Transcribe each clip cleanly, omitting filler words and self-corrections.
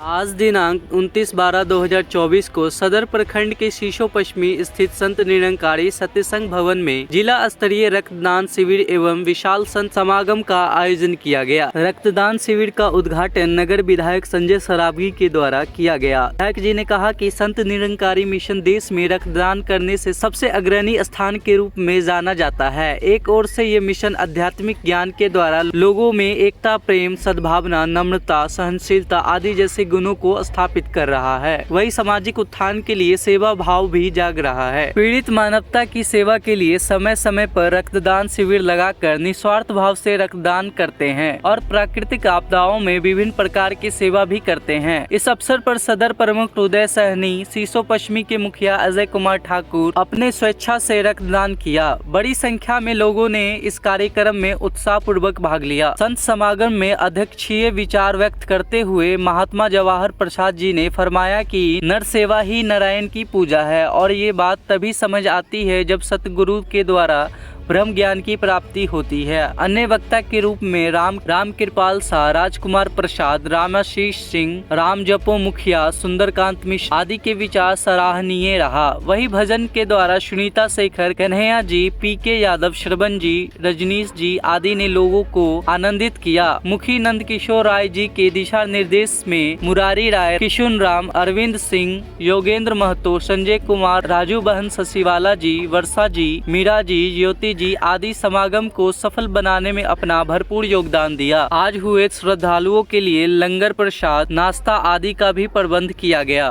आज दिनांक 29/12/2024 को सदर प्रखंड के शीशो पश्चिमी स्थित संत निरंकारी सत्यसंग भवन में जिला स्तरीय रक्तदान शिविर एवं विशाल संत समागम का आयोजन किया गया। रक्तदान शिविर का उद्घाटन नगर विधायक संजय सरावगी के द्वारा किया गया। विधायक जी ने कहा कि संत निरंकारी मिशन देश में रक्तदान करने से सबसे अग्रणी स्थान के रूप में जाना जाता है। एक ओर से ये मिशन आध्यात्मिक ज्ञान के द्वारा लोगों में एकता, प्रेम, सद्भावना, नम्रता, सहनशीलता आदि जैसे गुणों को स्थापित कर रहा है, वही सामाजिक उत्थान के लिए सेवा भाव भी जाग रहा है। पीड़ित मानवता की सेवा के लिए समय समय पर रक्तदान शिविर लगाकर निस्वार्थ भाव से रक्तदान करते हैं और प्राकृतिक आपदाओं में विभिन्न प्रकार की सेवा भी करते हैं। इस अवसर पर सदर प्रमुख उदय सहनी, शीशो पश्चिमी के मुखिया अजय कुमार ठाकुर अपने स्वेच्छा से रक्तदान किया। बड़ी संख्या में लोगों ने इस कार्यक्रम में उत्साह पूर्वक भाग लिया। संत समागम में अध्यक्षीय विचार व्यक्त करते हुए महात्मा जवाहर प्रसाद जी ने फरमाया कि नर सेवा ही नारायण की पूजा है और ये बात तभी समझ आती है जब सतगुरु के द्वारा ब्रह्म ज्ञान की प्राप्ति होती है। अन्य वक्ता के रूप में राम कृपाल शाह, राजकुमार प्रसाद, रामाशीष सिंह, राम जपो मुखिया, सुंदरकांत मिश्र आदि के विचार सराहनीय रहा। वही भजन के द्वारा सुनीता शेखर, कन्हैया जी, पीके यादव, श्रवण जी, रजनीश जी आदि ने लोगों को आनंदित किया। मुखी नंद किशोर राय जी के दिशा निर्देश में मुरारी राय, किशुन राम, अरविंद सिंह, योगेंद्र महतो, संजय कुमार, राजू बहन, शशिवाला जी, वर्षा जी, मीरा जी, ज्योति जी आदि समागम को सफल बनाने में अपना भरपूर योगदान दिया। आज हुए श्रद्धालुओं के लिए लंगर, प्रसाद, नाश्ता आदि का भी प्रबंध किया गया।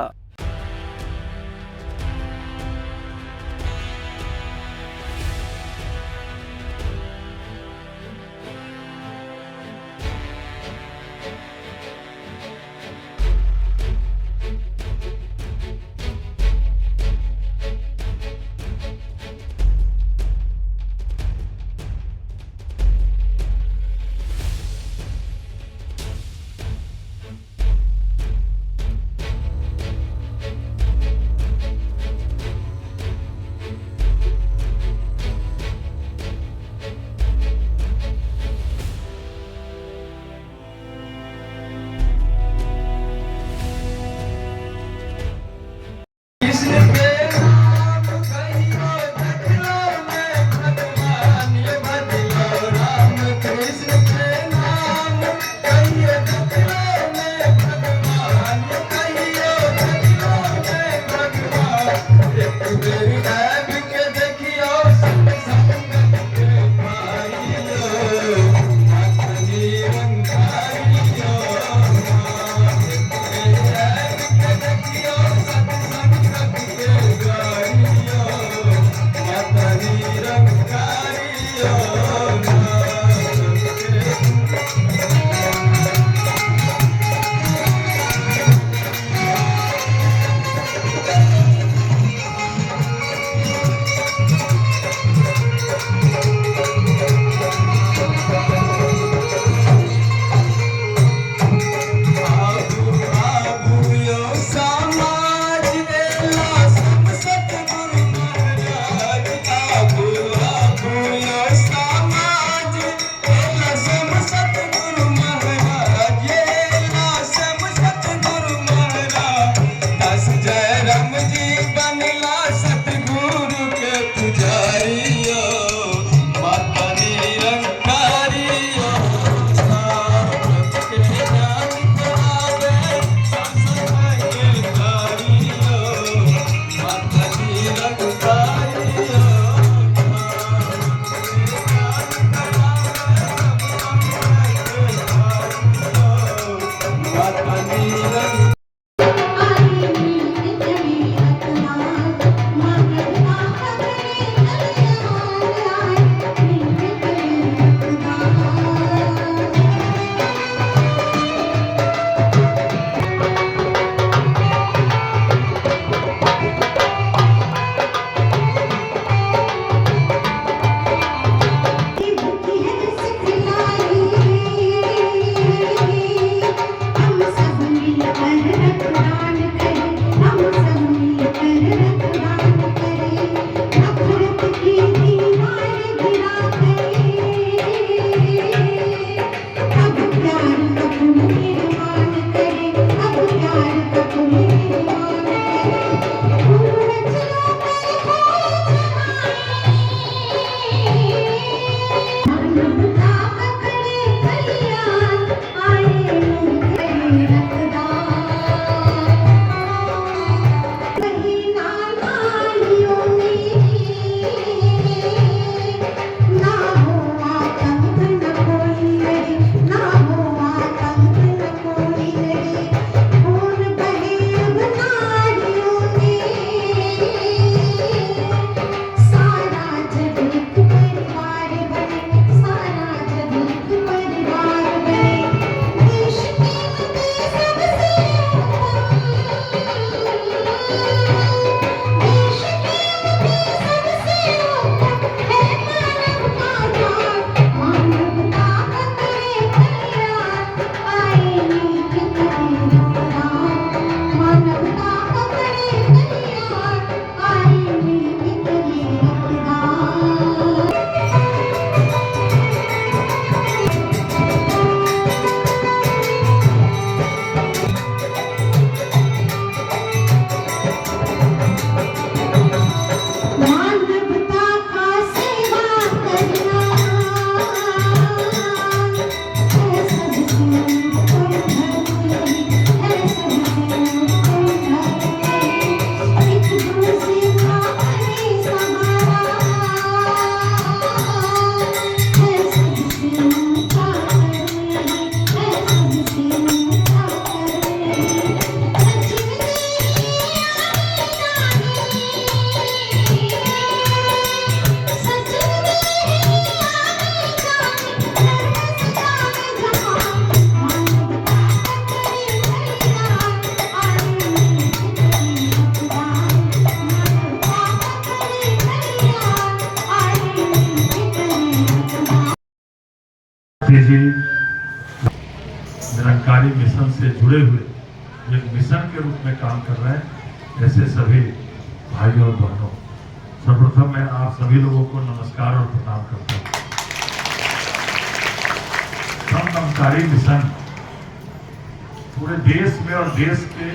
हम सब मिलकर जी निरंकारी मिशन से जुड़े हुए एक मिशन के रूप में काम कर रहे हैं। ऐसे सभी भाइयों और बहनों, सर्वप्रथम मैं आप सभी लोगों को नमस्कार और प्रणाम करता हूँ। निरंकारी मिशन पूरे देश में और देश के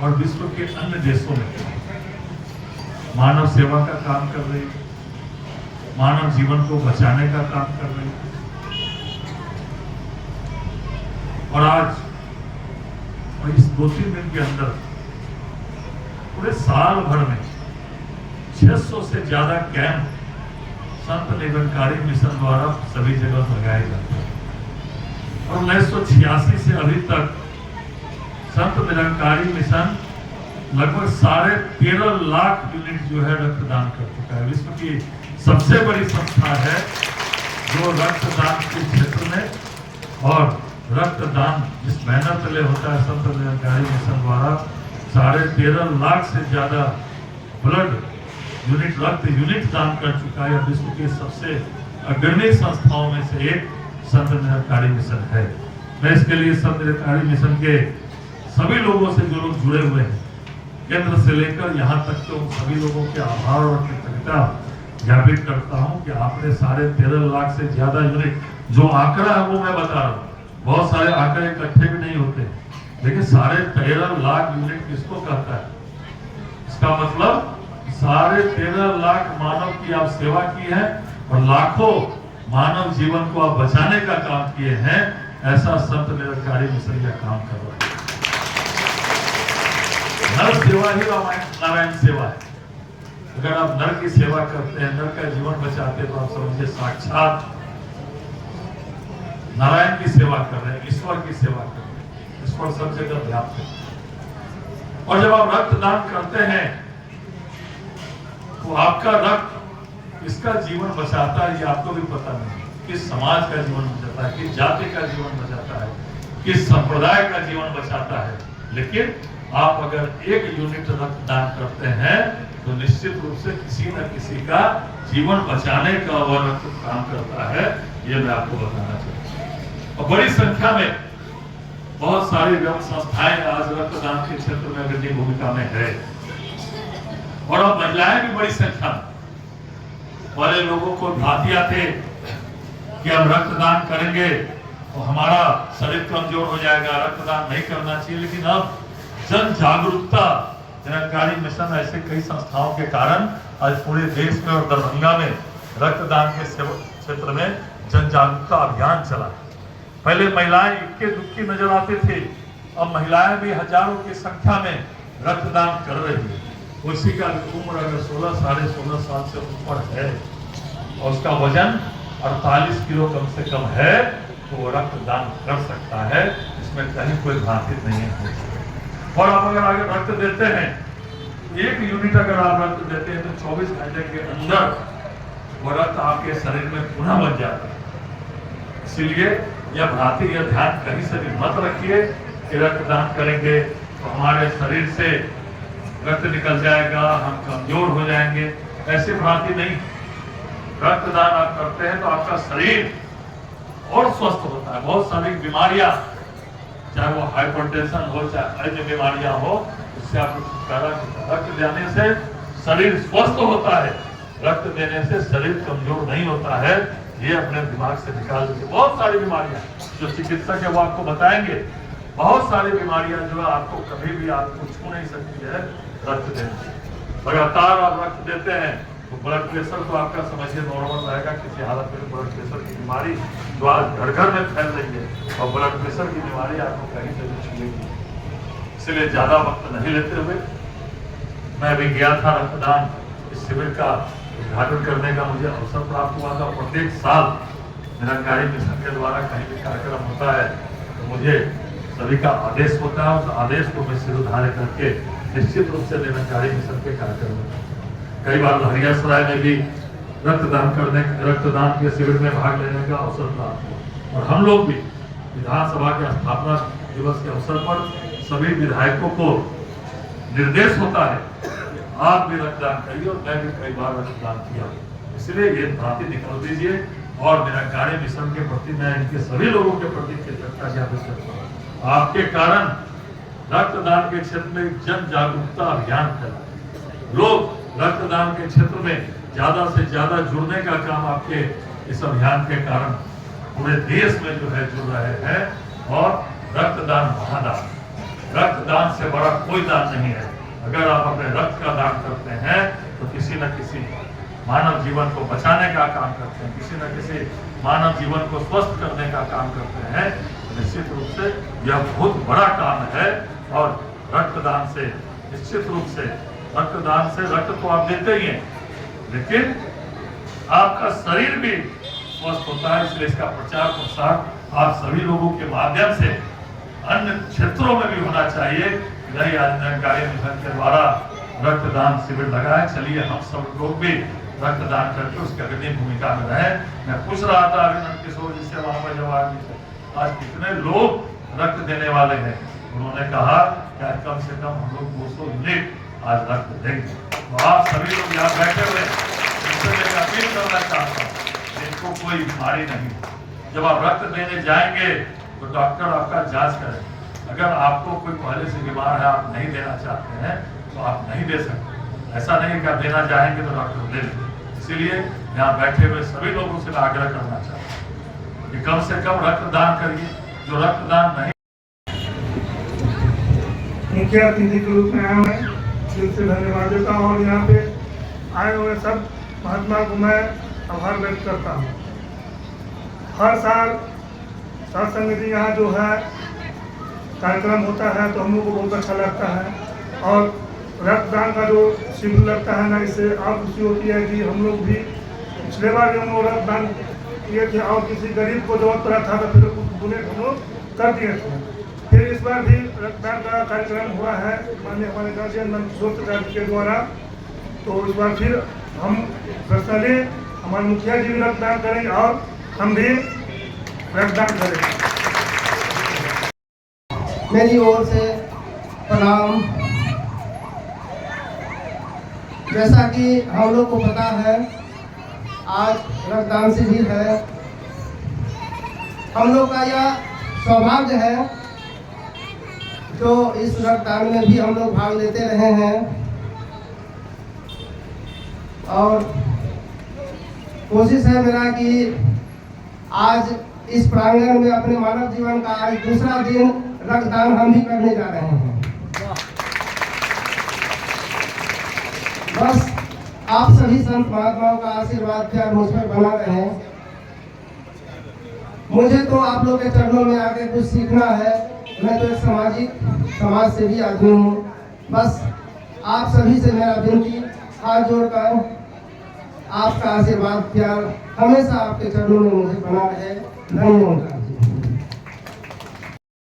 और विश्व के अन्य देशों में मानव सेवा का काम कर रही, मानव जीवन को बचाने का काम कर रही। और आज और इस 2-3 दिन के अंदर पूरे साल भर में 600 से ज्यादा कैंप संत निरंकारी मिशन द्वारा सभी जगह लगाए जाते हैं। और 1986 से अभी तक संत निरंकारी मिशन लगभग 13.5 लाख यूनिट जो है रक्तदान कर चुका है। विश्व की सबसे बड़ी संस्था है जो रक्तदान के क्षेत्र में और रक्तदान जिस बैनर तले होता है संत निरंकारी मिशन द्वारा 13.5 लाख से ज्यादा ब्लड यूनिट रक्त यूनिट दान कर चुका है। विश्व की सबसे अग्रणी संस्थाओं में से एक संत निरंकारी मिशन है। मैं इसके लिए संत निरंकारी मिशन के सभी लोगों से जो लोग जुड़े हुए हैं, केंद्र से लेकर यहाँ तक के उन सभी लोगों के आभार और कृतज्ञता ज्ञापित करता हूँ कि आपने 13.5 लाख से ज्यादा यूनिट, जो आंकड़ा है वो मैं बता रहा हूँ, बहुत सारे आंकड़े इकट्ठे भी नहीं होते, लेकिन 13.5 लाख यूनिट किसको कहता है? इसका मतलब 13.5 लाख मानव की आप सेवा की है और लाखों मानव जीवन को आप बचाने का काम किए हैं। ऐसा संत निरंकारी मिशन का काम कर रहा है। नर सेवा ही नारायण सेवा है। अगर आप नर की सेवा करते हैं, नर का जीवन बचाते हैं, तो आप समझिए साक्षात नारायण की सेवा कर रहे हैं, ईश्वर की सेवा कर रहे हैं। ईश्वर सब जगह व्याप्त है। और जब आप रक्तदान करते हैं तो आपका रक्त किसका जीवन बचाता है ये आपको भी पता नहीं। किस समाज का जीवन बचाता है, किस जाति का जीवन बचाता है, किस संप्रदाय का जीवन बचाता है। लेकिन आप अगर 1 यूनिट रक्तदान करते हैं तो निश्चित रूप से किसी न किसी का जीवन बचाने का वह रक्त काम करता है। ये मैं आपको बताना चाहता हूँ। और बड़ी संख्या में बहुत सारी संस्थाएं आज रक्तदान के क्षेत्र में अग्रणी भूमिका में है। और अब महिलाएं भी बड़ी संख्या में, वाले लोगों को भातिया थे कि हम रक्तदान करेंगे तो हमारा शरीर कमजोर हो जाएगा, रक्तदान नहीं करना चाहिए। लेकिन अब जन जागरूकता, निरंकारी मिशन ऐसे कई संस्थाओं के कारण आज पूरे देश में और दरभंगा में रक्तदान के क्षेत्र में जन जागरूकता अभियान चला। पहले महिलाएं इक्के दुक्की नजर आते थे, अब महिलाएं भी हजारों की संख्या में रक्तदान कर रही है। उसी का उम्र अगर 16 साढ़े 16 साल से ऊपर है और उसका वजन 48 किलो कम से कम है तो वो रक्तदान कर सकता है। इसमें कहीं कोई भ्रांति नहीं है। और आप अगर आगे रक्त देते हैं, 1 यूनिट अगर आप रक्त देते हैं तो 24 घंटे के अंदर वो रक्त आपके शरीर में पुनः बन जाता है। इसीलिए यह भ्रांति, यह ध्यान कहीं से भी मत रखिए कि रक्तदान करेंगे तो हमारे शरीर से रक्त निकल जाएगा, हम कमजोर हो जाएंगे। ऐसी भ्रांति नहीं। रक्तदान आप करते हैं तो आपका शरीर और स्वस्थ होता है। बहुत सारी बीमारियां, चाहे वो हाइपरटेंशन हो, चाहे अन्य बीमारियां हो, उससे आपको छुटकारा मिलता है। रक्त देने से शरीर स्वस्थ होता है, रक्त देने से शरीर कमजोर नहीं होता है। ये अपने दिमाग से निकाल दीजिए। बहुत सारी बीमारियां जो चिकित्सक है वो आपको बताएंगे, बहुत सारी बीमारियां जो है आपको कभी भी आपको छू नहीं सकती है रक्त देने से। लगातार आप रक्त देते हैं तो ब्लड प्रेशर तो आपका समझिए नॉर्मल रहेगा। किसी हालत में ब्लड प्रेशर की बीमारी जो आज घर घर में फैल रही है और ब्लड प्रेशर की बीमारी आपको कहीं से भी छूएगी। इसलिए ज्यादा वक्त नहीं लेते हुए मैं अभी गया था रक्तदान इस शिविर का उद्घाटन करने का मुझे अवसर प्राप्त हुआ था। प्रत्येक साल निरंकारी मिशन के द्वारा कहीं भी कार्यक्रम होता है तो मुझे सभी का आदेश होता है। उस आदेश को मैं सिरोधार्य करके निश्चित रूप से निरंकारी मिशन के कार्यक्रम में कई बार लहरियासराय में भी रक्तदान के शिविर में भाग लेने का अवसर प्राप्त हुआ। और हम लोग भी विधानसभा के स्थापना दिवस के अवसर पर सभी विधायकों को निर्देश होता है आप भी रक्तदान करिए और मैं भी कई बार रक्तदान किया। इसलिए ये भ्रांति निकाल दीजिए और निरंकारी मिशन के प्रति मैं इनके सभी लोगों के प्रति कृतज्ञता ज्ञापित करता हूँ। आपके कारण रक्तदान के क्षेत्र में जन जागरूकता अभियान फैला, लोग रक्तदान के क्षेत्र में ज्यादा से ज्यादा जुड़ने का काम आपके इस अभियान के कारण पूरे देश में जो है जुड़ रहे हैं। और रक्तदान महादान, रक्तदान से बड़ा कोई दान नहीं है। अगर आप अपने रक्त का दान करते हैं तो किसी न किसी मानव जीवन को बचाने का काम करते हैं, किसी न किसी मानव जीवन को स्वस्थ करने का काम करते हैं। निश्चित रूप से यह बहुत बड़ा काम है। और रक्तदान से निश्चित रूप से रक्तदान से रक्त तो आप देते ही हैं, लेकिन आपका शरीर भी स्वस्थ होता है। इसलिए इसका प्रचार प्रसार आप सभी लोगों के माध्यम से अन्य क्षेत्रों में भी होना चाहिए। नहीं, आज निरंकारी मिशन के द्वारा रक्तदान शिविर लगा है, चलिए हम सब लोग भी रक्तदान करके उसकी अग्रणी भूमिका में रहे। मैं पूछ रहा था अभिनंदन किशोर जी से, वहां पर जवाब जी से, आज कितने लोग रक्त देने वाले हैं। उन्होंने कहा कि आज कम से कम हम लोग 200 यूनिट आज रक्त देंगे। तो आप सभी लोग यहाँ बैठे हुए उनसे मैं अपील करना चाहता हूँ, इनको कोई बीमारी नहीं। जब आप रक्त देने जाएंगे तो डॉक्टर आपका जांच करें। अगर आपको कोई पहले से बीमार है, आप नहीं देना चाहते हैं तो आप नहीं दे सकते। ऐसा नहीं कि आप देना चाहेंगे तो डॉक्टर दे देंगे। इसीलिए यहाँ बैठे हुए सभी लोगों से मैं आग्रह करना चाहता हूँ कि कम से कम रक्तदान करिए। जो रक्तदान नहीं, मुख्य अतिथि के रूप में आए हुए दिल से धन्यवाद देता हूँ। और यहाँ पे आए हुए सब महात्मा को मैं आभार व्यक्त करता हूँ। हर साल सत्संगति यहाँ जो है कार्यक्रम होता है तो हम लोग को बहुत अच्छा लगता है। और रक्तदान का जो शिविर लगता है ना, इससे और खुशी होती है कि हम लोग भी पिछले बार हम लोग रक्तदान किए थे और किसी गरीब को जरूरत पड़ा था तो फिर डोनेट हम लोग कर दिए थे। फिर इस बार भी रक्तदान का कार्यक्रम हुआ है माननीय हमारे गार्जियन किशोर जी के द्वारा। तो इस बार फिर हम पर्सनली हमारे मुखिया जी भी रक्तदान करेंगे और हम भी रक्तदान करेंगे। मेरी ओर से प्रणाम। जैसा कि हम लोग को पता है आज रक्तदान शिविर है। हम लोग का यह सौभाग्य है तो इस रक्तदान में भी हम लोग भाग लेते रहे हैं। और कोशिश है मेरा कि आज इस प्रांगण में अपने मानव जीवन का आज दूसरा दिन रक्तदान हम भी करने जा रहे हैं। बस आप सभी संत महात्माओं का आशीर्वाद प्यार मुझ पर बना रहे। मुझे तो आप लोग के चरणों में आके कुछ सीखना है। मैं तो एक समाज सेवी आदमी हूँ। बस आप सभी से मेरा विनती, हाथ जोड़कर आपका आशीर्वाद प्यार हमेशा आपके चरणों में मुझे बना रहे। धन्यवाद।